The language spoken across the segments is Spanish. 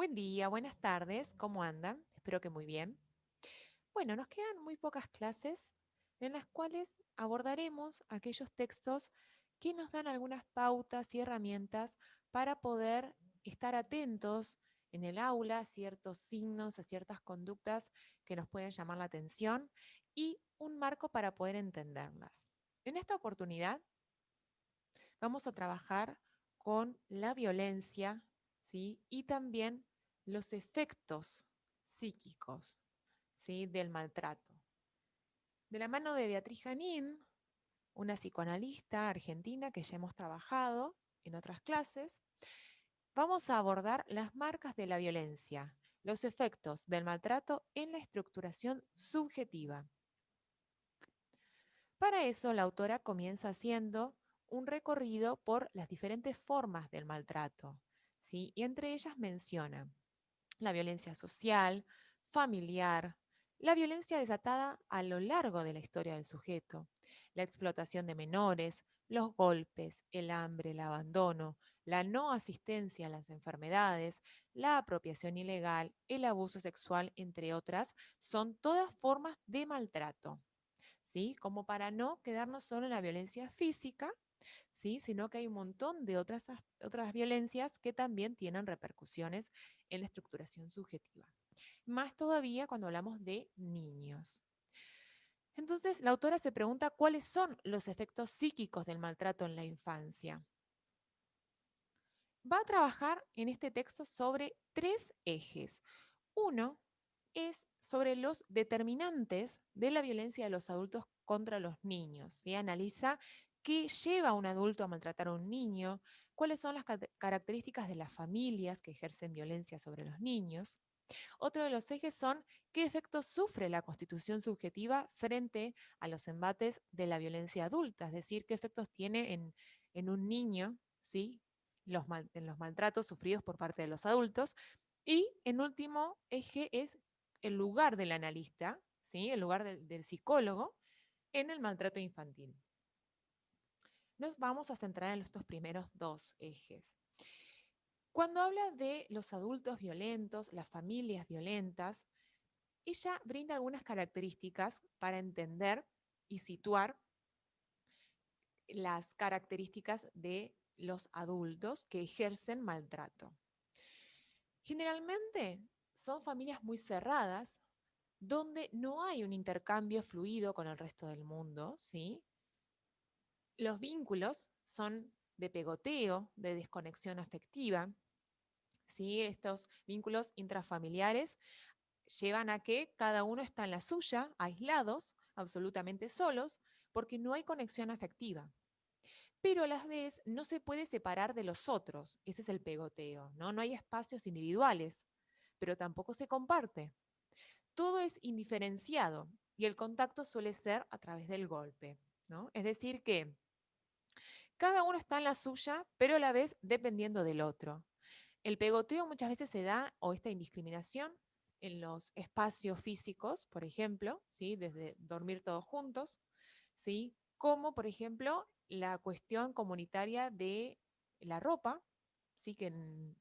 Buen día, buenas tardes, ¿cómo andan? Espero que muy bien. Bueno, nos quedan muy pocas clases en las cuales abordaremos aquellos textos que nos dan algunas pautas y herramientas para poder estar atentos en el aula a ciertos signos, a ciertas conductas que nos pueden llamar la atención y un marco para poder entenderlas. En esta oportunidad vamos a trabajar con la violencia, ¿sí? Y también los efectos psíquicos, ¿sí? Del maltrato. De la mano de Beatriz Janín, una psicoanalista argentina que ya hemos trabajado en otras clases, vamos a abordar las marcas de la violencia, los efectos del maltrato en la estructuración subjetiva. Para eso, la autora comienza haciendo un recorrido por las diferentes formas del maltrato, ¿sí? Y entre ellas menciona la violencia social, familiar, la violencia desatada a lo largo de la historia del sujeto, la explotación de menores, los golpes, el hambre, el abandono, la no asistencia a las enfermedades, la apropiación ilegal, el abuso sexual, entre otras, son todas formas de maltrato. ¿Sí? Como para no quedarnos solo en la violencia física, ¿sí? Sino que hay un montón de otras violencias que también tienen repercusiones en la estructuración subjetiva. Más todavía cuando hablamos de niños. Entonces, la autora se pregunta cuáles son los efectos psíquicos del maltrato en la infancia. Va a trabajar en este texto sobre tres ejes. Uno es sobre los determinantes de la violencia de los adultos contra los niños. ¿Sí? Analiza qué lleva a un adulto a maltratar a un niño, cuáles son las características de las familias que ejercen violencia sobre los niños. Otro de los ejes son qué efectos sufre la constitución subjetiva frente a los embates de la violencia adulta, es decir, qué efectos tiene en un niño, ¿sí? En los maltratos sufridos por parte de los adultos. Y en último eje es el lugar del analista, ¿sí? El lugar del psicólogo en el maltrato infantil. Nos vamos a centrar en estos primeros dos ejes. Cuando habla de los adultos violentos, las familias violentas, ella brinda algunas características para entender y situar las características de los adultos que ejercen maltrato. Generalmente son familias muy cerradas, donde no hay un intercambio fluido con el resto del mundo, ¿sí? Los vínculos son de pegoteo, de desconexión afectiva, ¿sí? Estos vínculos intrafamiliares llevan a que cada uno está en la suya, aislados, absolutamente solos, porque no hay conexión afectiva. Pero a la vez no se puede separar de los otros, ese es el pegoteo, ¿no? No hay espacios individuales, pero tampoco se comparte. Todo es indiferenciado y el contacto suele ser a través del golpe, ¿no? Es decir que cada uno está en la suya, pero a la vez dependiendo del otro. El pegoteo muchas veces se da, o esta indiscriminación, en los espacios físicos, por ejemplo, ¿sí? Desde dormir todos juntos, ¿sí? Como, por ejemplo, la cuestión comunitaria de la ropa, ¿sí?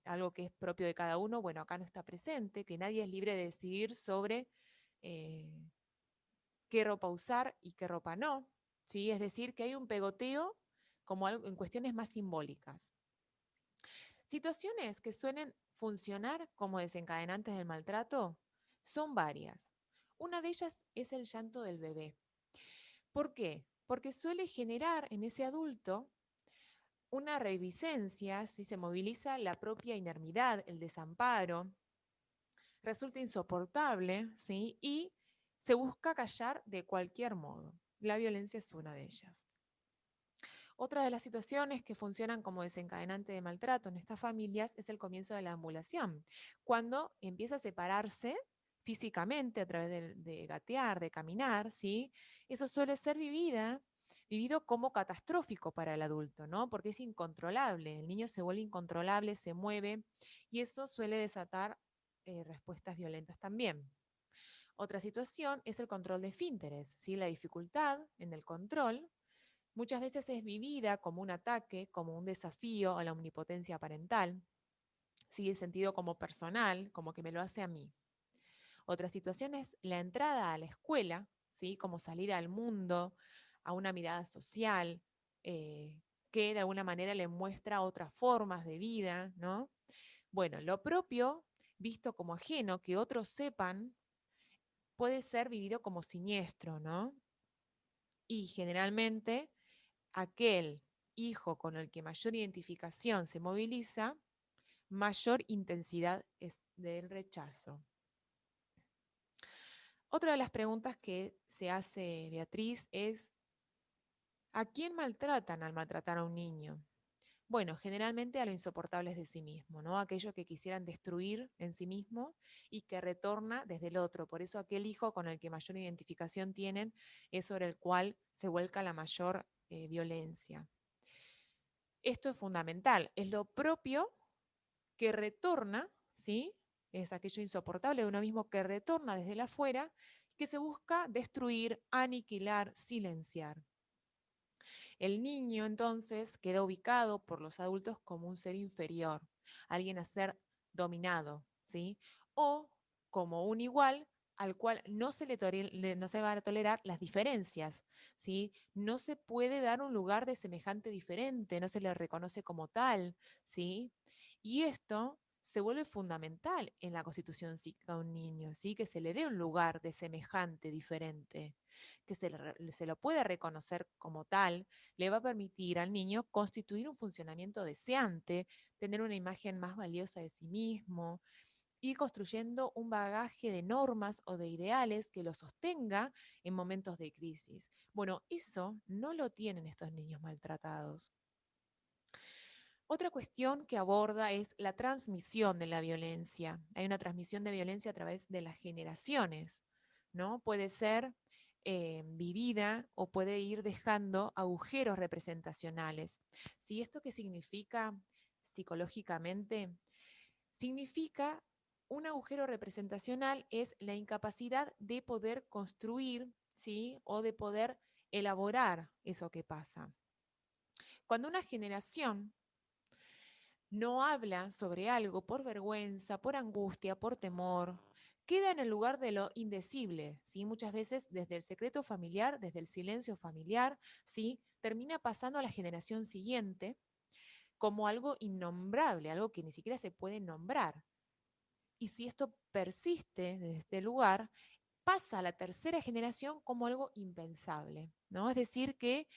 Algo que es propio de cada uno, bueno, acá no está presente, que nadie es libre de decidir sobre eh, qué ropa usar y qué ropa no, ¿sí? Es decir, que hay un pegoteo como algo, en cuestiones más simbólicas. Situaciones que suelen funcionar como desencadenantes del maltrato son varias. Una de ellas es el llanto del bebé. ¿Por qué? Porque suele generar en ese adulto una reviviscencia, si se moviliza la propia inermidad, el desamparo, resulta insoportable, ¿sí? Y se busca callar de cualquier modo. La violencia es una de ellas. Otra de las situaciones que funcionan como desencadenante de maltrato en estas familias es el comienzo de la ambulación, cuando empieza a separarse físicamente a través de gatear, de caminar, ¿sí? Eso suele ser vivido como catastrófico para el adulto, ¿no? Porque es incontrolable, el niño se vuelve incontrolable, se mueve y eso suele desatar respuestas violentas también. Otra situación es el control de esfínteres, ¿sí? La dificultad en el control muchas veces es vivida como un ataque, como un desafío a la omnipotencia parental, ¿sí? El sentido como personal, como que me lo hace a mí. Otra situación es la entrada a la escuela, ¿sí? Como salir al mundo, a una mirada social, eh, que de alguna manera le muestra otras formas de vida, ¿no? Bueno, lo propio, visto como ajeno, que otros sepan, puede ser vivido como siniestro, ¿no? Y generalmente aquel hijo con el que mayor identificación se moviliza, mayor intensidad es del rechazo. Otra de las preguntas que se hace Beatriz es, ¿a quién maltratan al maltratar a un niño? Bueno, generalmente a lo insoportables de sí mismo, ¿no? Aquellos que quisieran destruir en sí mismo y que retorna desde el otro. Por eso aquel hijo con el que mayor identificación tienen es sobre el cual se vuelca la mayor violencia. Esto es fundamental, es lo propio que retorna, ¿sí? Es aquello insoportable de uno mismo que retorna desde el afuera, que se busca destruir, aniquilar, silenciar. El niño entonces queda ubicado por los adultos como un ser inferior, alguien a ser dominado, ¿sí? O como un igual al cual no se van a tolerar las diferencias, ¿sí? No se puede dar un lugar de semejante diferente, no se le reconoce como tal, ¿sí? Y esto se vuelve fundamental en la constitución psíquica de un niño, ¿sí? Que se le dé un lugar de semejante diferente, que se lo pueda reconocer como tal, le va a permitir al niño constituir un funcionamiento deseante, tener una imagen más valiosa de sí mismo, ir construyendo un bagaje de normas o de ideales que lo sostenga en momentos de crisis. Bueno, eso no lo tienen estos niños maltratados. Otra cuestión que aborda es la transmisión de la violencia. Hay una transmisión de violencia a través de las generaciones, ¿no? Puede ser vivida o puede ir dejando agujeros representacionales. ¿Sí? ¿Esto qué significa psicológicamente? Significa un agujero representacional es la incapacidad de poder construir, ¿sí? O de poder elaborar eso que pasa. Cuando una generación no habla sobre algo por vergüenza, por angustia, por temor, queda en el lugar de lo indecible, ¿sí? Muchas veces desde el secreto familiar, desde el silencio familiar, ¿sí? Termina pasando a la generación siguiente como algo innombrable, algo que ni siquiera se puede nombrar. Y si esto persiste desde este lugar, pasa a la tercera generación como algo impensable, ¿no? Es decir, que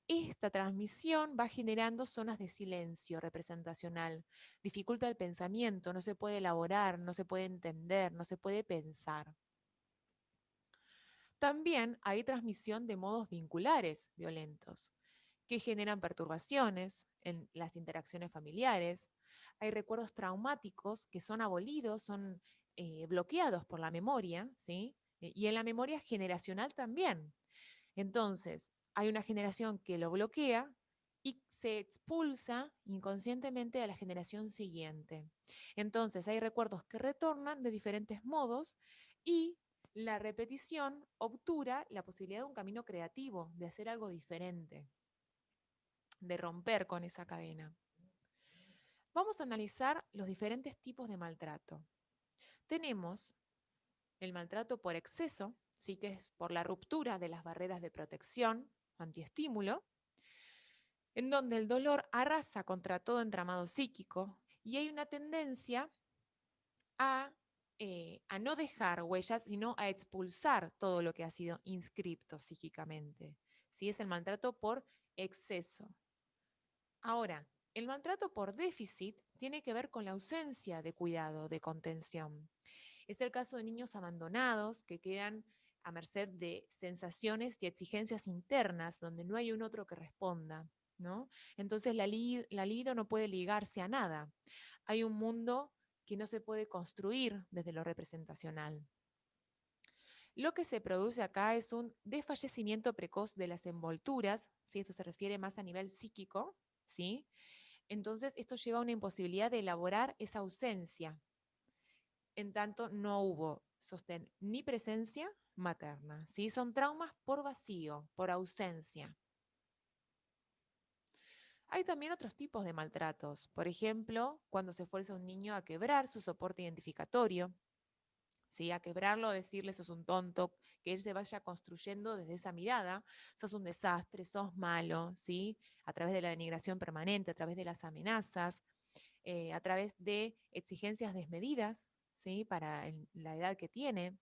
esta transmisión va generando zonas de silencio representacional, dificulta el pensamiento, no se puede elaborar, no se puede entender, no se puede pensar. También hay transmisión de modos vinculares violentos que generan perturbaciones en las interacciones familiares. Hay recuerdos traumáticos que son abolidos, son bloqueados por la memoria, ¿sí? Y en la memoria generacional también. Entonces, hay una generación que lo bloquea y se expulsa inconscientemente a la generación siguiente. Entonces, hay recuerdos que retornan de diferentes modos y la repetición obtura la posibilidad de un camino creativo, de hacer algo diferente, de romper con esa cadena. Vamos a analizar los diferentes tipos de maltrato. Tenemos el maltrato por exceso, sí que es por la ruptura de las barreras de protección, antiestímulo, en donde el dolor arrasa contra todo entramado psíquico y hay una tendencia a, a no dejar huellas, sino a expulsar todo lo que ha sido inscripto psíquicamente. ¿Sí? Es el maltrato por exceso. Ahora, el maltrato por déficit tiene que ver con la ausencia de cuidado, de contención. Es el caso de niños abandonados que quedan a merced de sensaciones y exigencias internas donde no hay un otro que responda, ¿no? Entonces la libido no puede ligarse a nada. Hay un mundo que no se puede construir desde lo representacional. Lo que se produce acá es un desfallecimiento precoz de las envolturas, si esto se refiere más a nivel psíquico, ¿sí? Entonces esto lleva a una imposibilidad de elaborar esa ausencia, en tanto no hubo sostén ni presencia materna. ¿Sí? Son traumas por vacío, por ausencia. Hay también otros tipos de maltratos. Por ejemplo, cuando se fuerza a un niño a quebrar su soporte identificatorio, ¿sí? A quebrarlo, decirle sos un tonto, que él se vaya construyendo desde esa mirada, sos un desastre, sos malo, ¿sí? A través de la denigración permanente, a través de las amenazas, a través de exigencias desmedidas, ¿sí? Para la edad que tiene.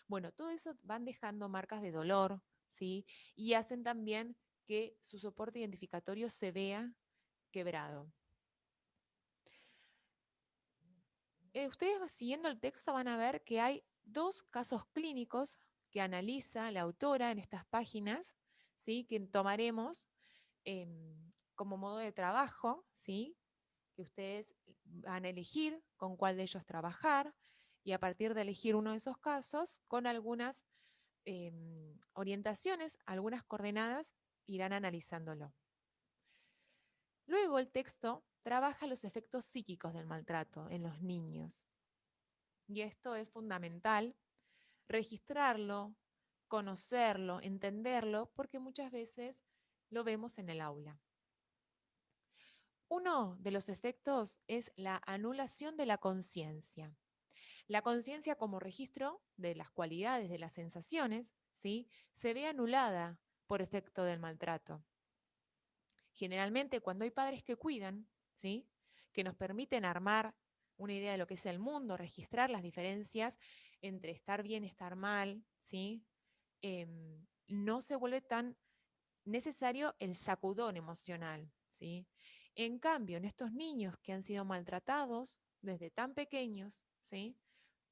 Bueno, todo eso van dejando marcas de dolor, ¿sí? Y hacen también que su soporte identificatorio se vea quebrado. Ustedes siguiendo el texto van a ver que hay dos casos clínicos que analiza la autora en estas páginas, ¿sí? Que tomaremos como modo de trabajo, ¿sí? Que ustedes van a elegir con cuál de ellos trabajar y a partir de elegir uno de esos casos, con algunas orientaciones, algunas coordenadas, irán analizándolo. Luego el texto trabaja los efectos psíquicos del maltrato en los niños. Y esto es fundamental, registrarlo, conocerlo, entenderlo, porque muchas veces lo vemos en el aula. Uno de los efectos es la anulación de la conciencia. La conciencia como registro de las cualidades, de las sensaciones, ¿sí? Se ve anulada por efecto del maltrato. Generalmente cuando hay padres que cuidan, ¿sí? Que nos permiten armar una idea de lo que es el mundo, registrar las diferencias entre estar bien y estar mal, ¿sí? No se vuelve tan necesario el sacudón emocional, ¿sí? En cambio, en estos niños que han sido maltratados desde tan pequeños, ¿sí?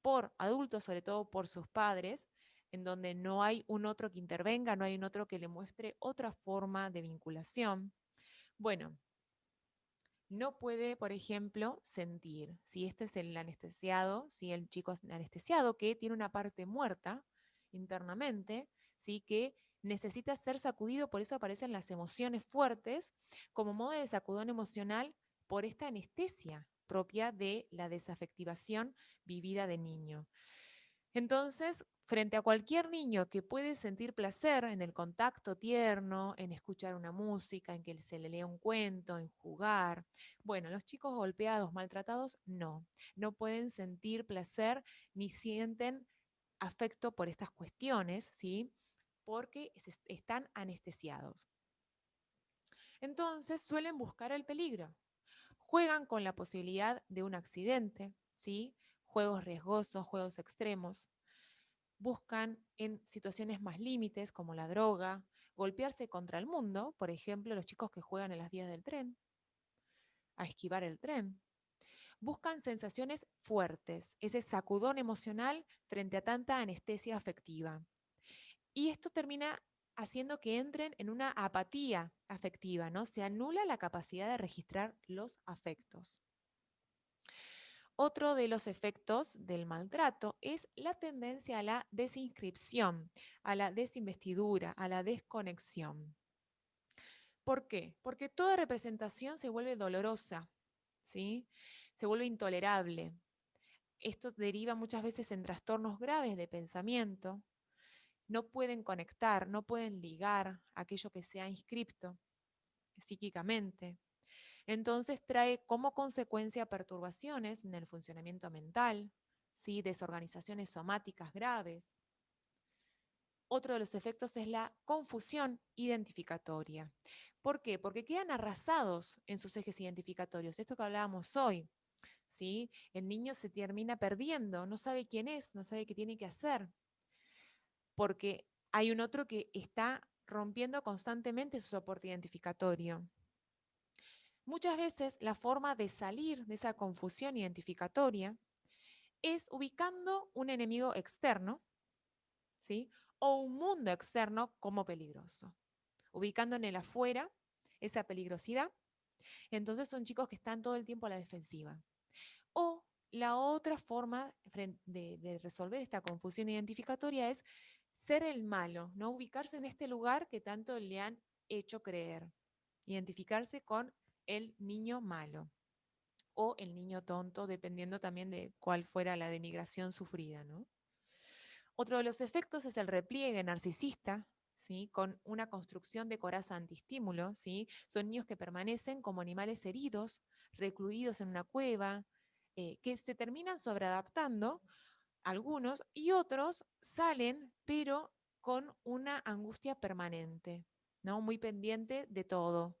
Por adultos, sobre todo por sus padres, en donde no hay un otro que intervenga, no hay un otro que le muestre otra forma de vinculación. Bueno, no puede, por ejemplo, sentir. Si este es el anestesiado, si el chico es anestesiado que tiene una parte muerta internamente, ¿sí? Que necesita ser sacudido, por eso aparecen las emociones fuertes como modo de sacudón emocional por esta anestesia propia de la desafectivación vivida de niño. Entonces, frente a cualquier niño que puede sentir placer en el contacto tierno, en escuchar una música, en que se le lea un cuento, en jugar, bueno, los chicos golpeados, maltratados, no pueden sentir placer ni sienten afecto por estas cuestiones, ¿sí? Porque están anestesiados. Entonces suelen buscar el peligro, juegan con la posibilidad de un accidente, ¿sí? Juegos riesgosos, juegos extremos, buscan en situaciones más límites como la droga, golpearse contra el mundo, por ejemplo, los chicos que juegan en las vías del tren, a esquivar el tren. Buscan sensaciones fuertes, ese sacudón emocional frente a tanta anestesia afectiva. Y esto termina haciendo que entren en una apatía afectiva, ¿no? Se anula la capacidad de registrar los afectos. Otro de los efectos del maltrato es la tendencia a la desinscripción, a la desinvestidura, a la desconexión. ¿Por qué? Porque toda representación se vuelve dolorosa, ¿sí? Se vuelve intolerable. Esto deriva muchas veces en trastornos graves de pensamiento. No pueden conectar, no pueden ligar aquello que se ha inscripto psíquicamente. Entonces trae como consecuencia perturbaciones en el funcionamiento mental, ¿sí? Desorganizaciones somáticas graves. Otro de los efectos es la confusión identificatoria. ¿Por qué? Porque quedan arrasados en sus ejes identificatorios. Esto que hablábamos hoy, ¿sí? El niño se termina perdiendo, no sabe quién es, no sabe qué tiene que hacer, porque hay un otro que está rompiendo constantemente su soporte identificatorio. Muchas veces la forma de salir de esa confusión identificatoria es ubicando un enemigo externo, ¿sí? O un mundo externo como peligroso, ubicando en el afuera esa peligrosidad. Entonces son chicos que están todo el tiempo a la defensiva. O la otra forma de resolver esta confusión identificatoria es ser el malo, ¿no? Ubicarse en este lugar que tanto le han hecho creer, identificarse con el niño malo o el niño tonto, dependiendo también de cuál fuera la denigración sufrida, ¿no? Otro de los efectos es el repliegue narcisista, ¿sí? Con una construcción de coraza antiestímulo, ¿sí? Son niños que permanecen como animales heridos, recluidos en una cueva, que se terminan sobreadaptando algunos y otros salen, pero con una angustia permanente, ¿no? Muy pendiente de todo,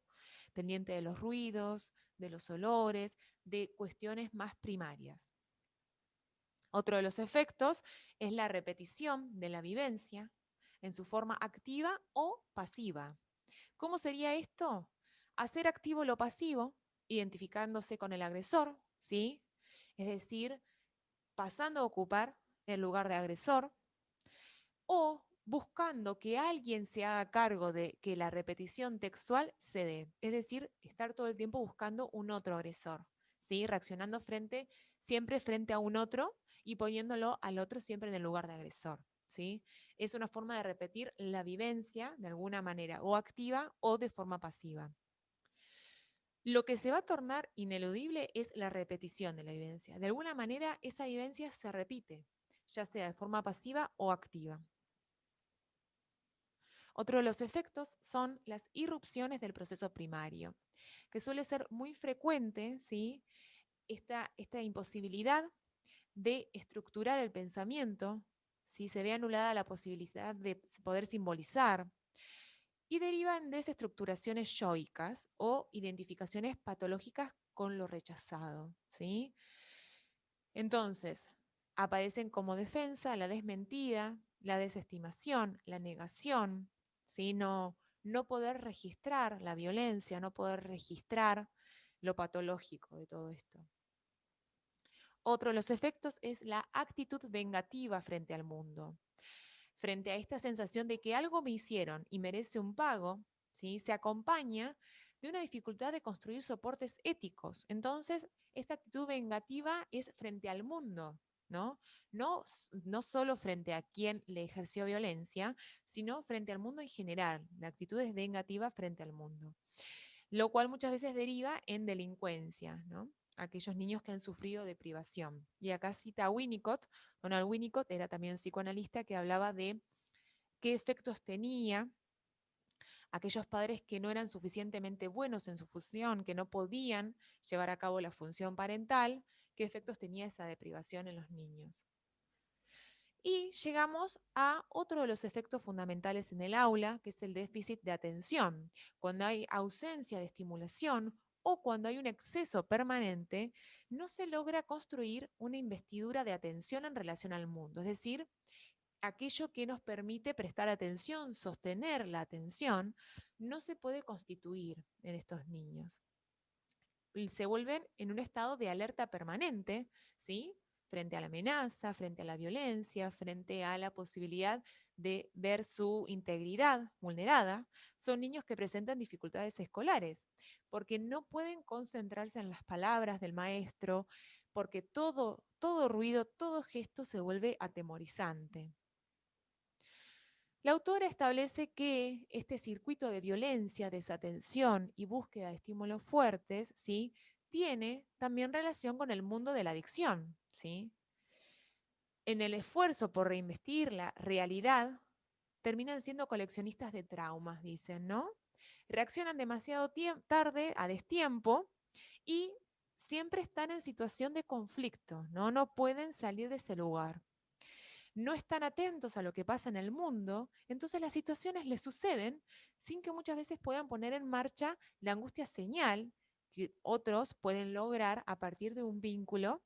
pendiente de los ruidos, de los olores, de cuestiones más primarias. Otro de los efectos es la repetición de la vivencia en su forma activa o pasiva. ¿Cómo sería esto? Hacer activo lo pasivo, identificándose con el agresor, ¿sí? Es decir, pasando a ocupar el lugar de agresor, o buscando que alguien se haga cargo de que la repetición textual se dé. Es decir, estar todo el tiempo buscando un otro agresor, ¿sí? Reaccionando siempre frente a un otro y poniéndolo al otro siempre en el lugar de agresor, ¿sí? Es una forma de repetir la vivencia de alguna manera, o activa o de forma pasiva. Lo que se va a tornar ineludible es la repetición de la vivencia. De alguna manera, esa vivencia se repite, ya sea de forma pasiva o activa. Otro de los efectos son las irrupciones del proceso primario, que suele ser muy frecuente, ¿sí? Esta imposibilidad de estructurar el pensamiento, ¿sí? Se ve anulada la posibilidad de poder simbolizar, y derivan desestructuraciones yoicas o identificaciones patológicas con lo rechazado, ¿sí? Entonces, aparecen como defensa la desmentida, la desestimación, la negación, ¿sí? No poder registrar la violencia, no poder registrar lo patológico de todo esto. Otro de los efectos es la actitud vengativa frente al mundo. Frente a esta sensación de que algo me hicieron y merece un pago, ¿sí? Se acompaña de una dificultad de construir soportes éticos. Entonces, esta actitud vengativa es frente al mundo, ¿no? No solo frente a quien le ejerció violencia, sino frente al mundo en general. La actitud es vengativa frente al mundo, lo cual muchas veces deriva en delincuencia, ¿no? Aquellos niños que han sufrido de privación. Y acá cita a Winnicott. Donald Winnicott era también un psicoanalista que hablaba de qué efectos tenía aquellos padres que no eran suficientemente buenos en su función, que no podían llevar a cabo la función parental, qué efectos tenía esa deprivación en los niños. Y llegamos a otro de los efectos fundamentales en el aula, que es el déficit de atención. Cuando hay ausencia de estimulación o cuando hay un exceso permanente, no se logra construir una investidura de atención en relación al mundo. Es decir, aquello que nos permite prestar atención, sostener la atención, no se puede constituir en estos niños. Se vuelven en un estado de alerta permanente, ¿sí? Frente a la amenaza, frente a la violencia, frente a la posibilidad de ver su integridad vulnerada. Son niños que presentan dificultades escolares porque no pueden concentrarse en las palabras del maestro, porque todo ruido, todo gesto se vuelve atemorizante. La autora establece que este circuito de violencia, desatención y búsqueda de estímulos fuertes, ¿sí? Tiene también relación con el mundo de la adicción, ¿sí? En el esfuerzo por reinvestir la realidad, terminan siendo coleccionistas de traumas, dicen, ¿no? Reaccionan demasiado tarde, a destiempo, y siempre están en situación de conflicto, ¿no? No pueden salir de ese lugar. No están atentos a lo que pasa en el mundo, entonces las situaciones les suceden sin que muchas veces puedan poner en marcha la angustia señal que otros pueden lograr a partir de un vínculo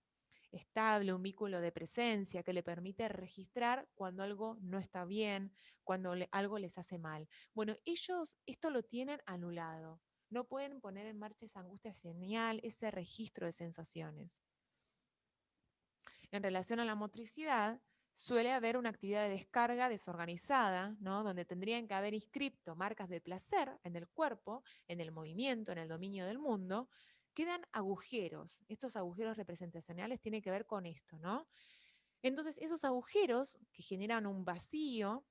estable, un vínculo de presencia que le permite registrar cuando algo no está bien, cuando algo les hace mal. Bueno, ellos esto lo tienen anulado. No pueden poner en marcha esa angustia señal, ese registro de sensaciones. En relación a la motricidad, suele haber una actividad de descarga desorganizada, ¿no? Donde tendrían que haber inscripto marcas de placer en el cuerpo, en el movimiento, en el dominio del mundo. Quedan agujeros. Estos agujeros representacionales tienen que ver con esto, ¿no? Entonces, esos agujeros que generan un vacío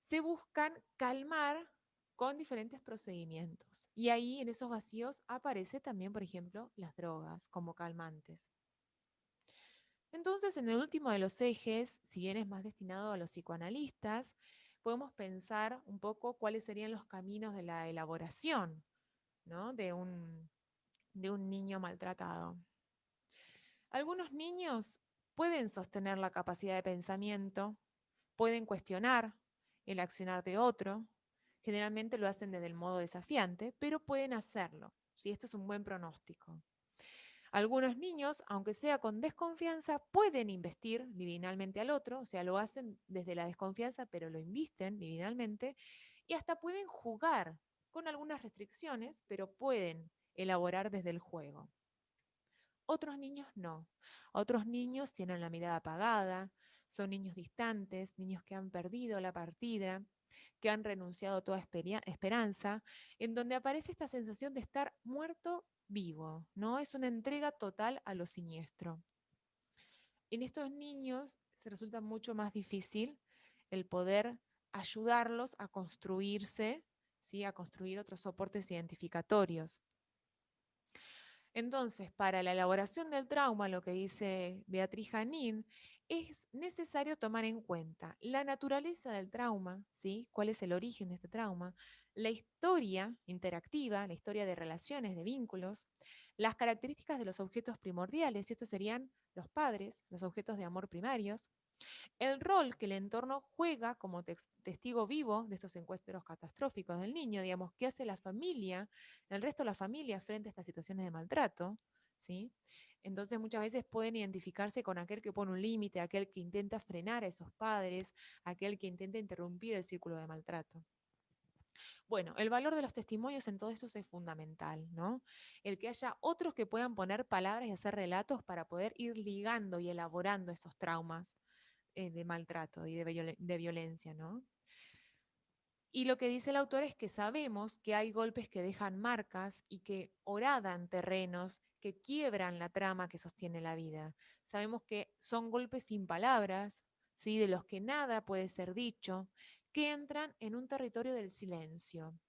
se buscan calmar con diferentes procedimientos. Y ahí en esos vacíos aparece también, por ejemplo, las drogas como calmantes. Entonces, en el último de los ejes, si bien es más destinado a los psicoanalistas, podemos pensar un poco cuáles serían los caminos de la elaboración, ¿no? De un niño maltratado. Algunos niños pueden sostener la capacidad de pensamiento, pueden cuestionar el accionar de otro, generalmente lo hacen desde el modo desafiante, pero pueden hacerlo. ¿Sí? Esto es un buen pronóstico. Algunos niños, aunque sea con desconfianza, pueden investir libidinalmente al otro, o sea, lo hacen desde la desconfianza, pero lo invisten libidinalmente, y hasta pueden jugar con algunas restricciones, pero pueden elaborar desde el juego. Otros niños no. Otros niños tienen la mirada apagada, son niños distantes, niños que han perdido la partida, que han renunciado a toda esperanza, en donde aparece esta sensación de estar muerto vivo, ¿no? Es una entrega total a lo siniestro. En estos niños se resulta mucho más difícil el poder ayudarlos a construirse, ¿sí? A construir otros soportes identificatorios. Entonces, para la elaboración del trauma, lo que dice Beatriz Janín, es necesario tomar en cuenta la naturaleza del trauma, ¿sí? ¿Cuál es el origen de este trauma? La historia interactiva, la historia de relaciones, de vínculos, las características de los objetos primordiales, y estos serían los padres, los objetos de amor primarios, el rol que el entorno juega como testigo vivo de estos encuentros catastróficos del niño, digamos, qué hace la familia, el resto de la familia frente a estas situaciones de maltrato, ¿sí? Entonces muchas veces pueden identificarse con aquel que pone un límite, aquel que intenta frenar a esos padres, aquel que intenta interrumpir el círculo de maltrato. Bueno, el valor de los testimonios en todo esto es fundamental, ¿no? El que haya otros que puedan poner palabras y hacer relatos para poder ir ligando y elaborando esos traumas de maltrato y de violencia, ¿no? Y lo que dice el autor es que sabemos que hay golpes que dejan marcas y que horadan terrenos, que quiebran la trama que sostiene la vida. Sabemos que son golpes sin palabras, ¿sí? De los que nada puede ser dicho, que entran en un territorio del silencio.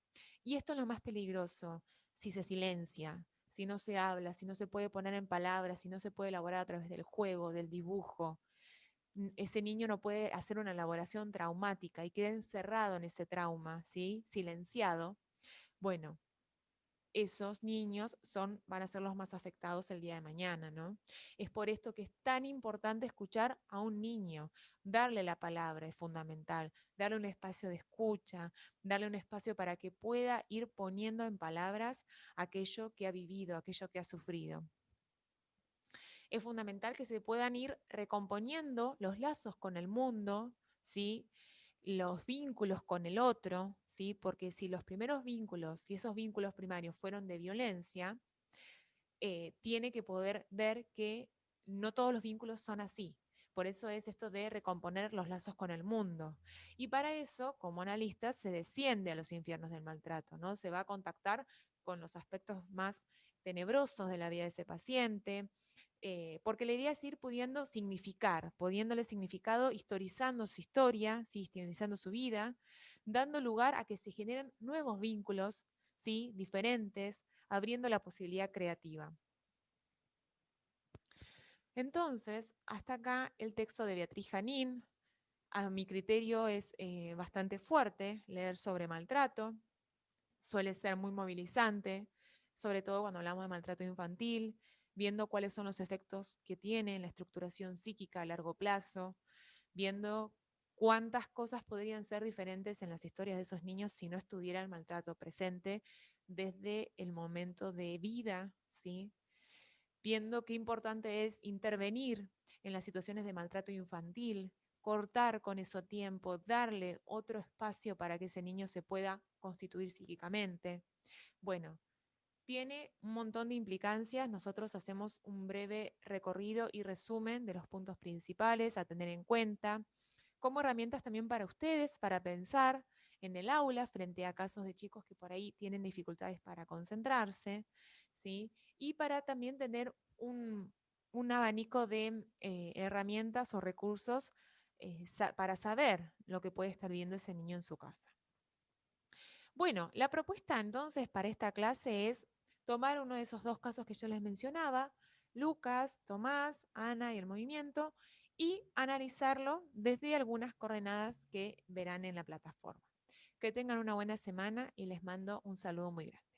Y esto es lo más peligroso, si se silencia, si no se habla, si no se puede poner en palabras, si no se puede elaborar a través del juego, del dibujo, ese niño no puede hacer una elaboración traumática y queda encerrado en ese trauma, ¿sí? Silenciado. Bueno, esos niños van a ser los más afectados el día de mañana, ¿no? Es por esto que es tan importante escuchar a un niño, darle la palabra es fundamental, darle un espacio de escucha, darle un espacio para que pueda ir poniendo en palabras aquello que ha vivido, aquello que ha sufrido. Es fundamental que se puedan ir recomponiendo los lazos con el mundo, ¿sí? Los vínculos con el otro, ¿sí? Porque si los primeros vínculos, si esos vínculos primarios fueron de violencia, tiene que poder ver que no todos los vínculos son así. Por eso es esto de recomponer los lazos con el mundo. Y para eso, como analista, se desciende a los infiernos del maltrato, ¿no? Se va a contactar con los aspectos más tenebrosos de la vida de ese paciente, porque la idea es ir pudiendo significar, pudiéndole significado, historizando su historia, ¿sí? Historizando su vida, dando lugar a que se generen nuevos vínculos, ¿sí? Diferentes, abriendo la posibilidad creativa. Entonces, hasta acá el texto de Beatriz Janín. A mi criterio es bastante fuerte leer sobre maltrato, suele ser muy movilizante, sobre todo cuando hablamos de maltrato infantil, viendo cuáles son los efectos que tiene en la estructuración psíquica a largo plazo, viendo cuántas cosas podrían ser diferentes en las historias de esos niños si no estuviera el maltrato presente desde el momento de vida, ¿sí? Viendo qué importante es intervenir en las situaciones de maltrato infantil, cortar con eso a tiempo, darle otro espacio para que ese niño se pueda constituir psíquicamente. Bueno, tiene un montón de implicancias. Nosotros hacemos un breve recorrido y resumen de los puntos principales a tener en cuenta, como herramientas también para ustedes, para pensar en el aula frente a casos de chicos que por ahí tienen dificultades para concentrarse, ¿sí? Y para también tener un abanico de herramientas o recursos para saber lo que puede estar viendo ese niño en su casa. Bueno, la propuesta entonces para esta clase es tomar uno de esos dos casos que yo les mencionaba, Lucas, Tomás, Ana y el movimiento, y analizarlo desde algunas coordenadas que verán en la plataforma. Que tengan una buena semana y les mando un saludo muy grande.